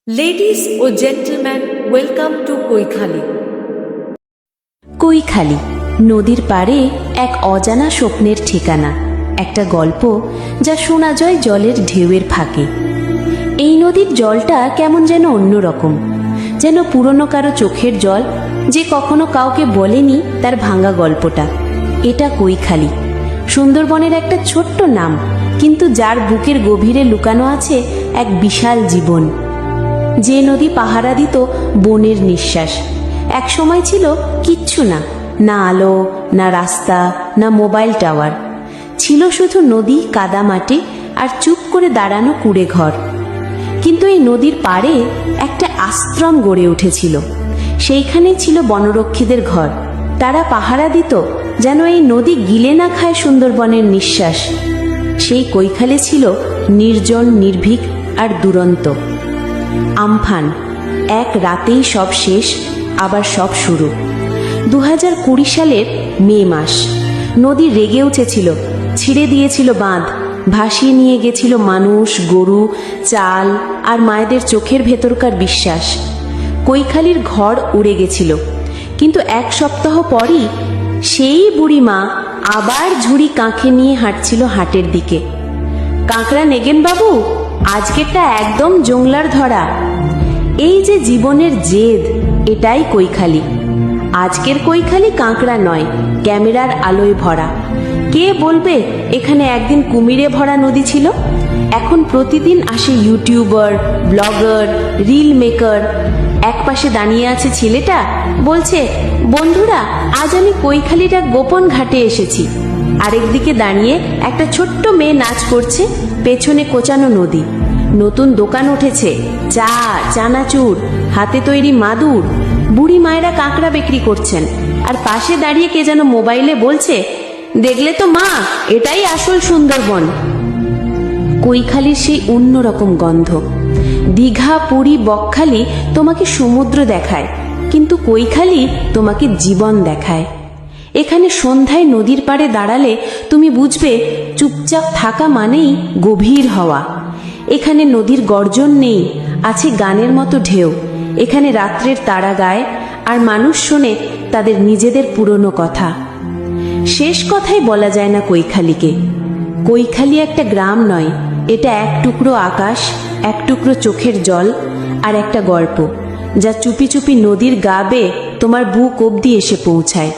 Ladies or gentlemen, welcome to Koikhali. Koikhali নদীর পাড়ে এক অজানা স্বপ্নের ঠিকানা, একটা গল্প যা শোনা যায় জলের ঢেউয়ের ফাঁকে। এই নদীর জলটা কেমন যেন অন্যরকম, যেন পুরনো কারো চোখের জল যে কখনো কাউকে বলেনি তার ভাঙা গল্পটা। এটা কৈখালী, সুন্দরবনের একটা ছোট্ট নাম, কিন্তু যার বুকের গভীরে লুকানো আছে এক বিশাল জীবন। যে নদী পাহারা দিত বনের নিঃশ্বাস, এক সময় ছিল কিচ্ছু না, না আলো, না রাস্তা, না মোবাইল টাওয়ার, ছিল শুধু নদী, কাদামাটি আর চুপ করে দাঁড়ানো কুড়ে ঘর। কিন্তু এই নদীর পাড়ে একটা আশ্রম গড়ে উঠেছিল, সেইখানেই ছিল বনরক্ষীদের ঘর। তারা পাহারা দিত যেন এই নদী গিলে না খায় সুন্দরবনের নিঃশ্বাস। সেই কৈখালী ছিল নির্জন, নির্ভীক আর দুরন্ত। আমফান, এক রাতেই সব শেষ, আবার সব শুরু। 2020 সালের মে মাস। নদী রেগে উঠেছিল, ছিঁড়ে দিয়েছিল বাঁধ, ভাসিয়ে নিয়ে গেছিল মানুষ, গরু, চাল আর মায়েদের চোখের ভেতরকার বিশ্বাস। কৈখালীর ঘর উড়ে গেছিল, কিন্তু এক সপ্তাহ পরই সেই বুড়ি মা আবার ঝুড়ি কাঁখে নিয়ে হাঁটছিল হাটের দিকে। কাঁকড়া নেগেন বাবু, আজকেরটা একদম জংলার ধরা। এই যে জীবনের জেদ, এটাই কৈখালী। আজকের কৈখালী কাঁকড়া নয়, ক্যামেরার আলোয় ভরা। কে বলবে এখানে একদিন কুমিরে ভরা নদী ছিল? এখন প্রতিদিন আসে ইউটিউবার, ব্লগার, রিল মেকার। এক পাশে দাঁড়িয়ে আছে ছেলেটা, বলছে বন্ধুরা আজ আমি কৈখালীর এক গোপন ঘাটে এসেছি। আরেকদিকে দাঁড়িয়ে একটা ছোট্ট মেয়ে নাচ করছে, পেছনে কোচানো নদী। নতুন দোকান উঠেছে, চা, চানাচুর, হাতে তৈরি মাদুর। বুড়ি মায়েরা কাঁকড়া বিক্রি করছেন, আর পাশে দাঁড়িয়ে কে যেন মোবাইলে বলছে, দেখলে তো মা, এটাই আসল সুন্দরবন। কৈখালীর সেই অন্যরকম গন্ধ। দীঘা, পুরী, বকখালি তোমাকে সমুদ্র দেখায়, কিন্তু কৈখালী তোমাকে জীবন দেখায়। এখানে সন্ধ্যায় নদীর পাড়ে দাঁড়ালে তুমি বুঝবে চুপচাপ থাকা মানেই গভীর হওয়া। এখানে নদীর গর্জন নেই, আছে গানের মতো ঢেউ। এখানে রাত্রের তারা গায়, আর মানুষ শোনে তাদের নিজেদের পুরনো কথা। শেষ কথাই বলা যায় না কৈখালীকে। কৈখালী একটা গ্রাম নয়, এটা এক টুকরো আকাশ, এক টুকরো চোখের জল, আর একটা গল্প যা চুপি চুপি নদীর গা বেয়ে তোমার বুক অবধি এসে পৌঁছায়।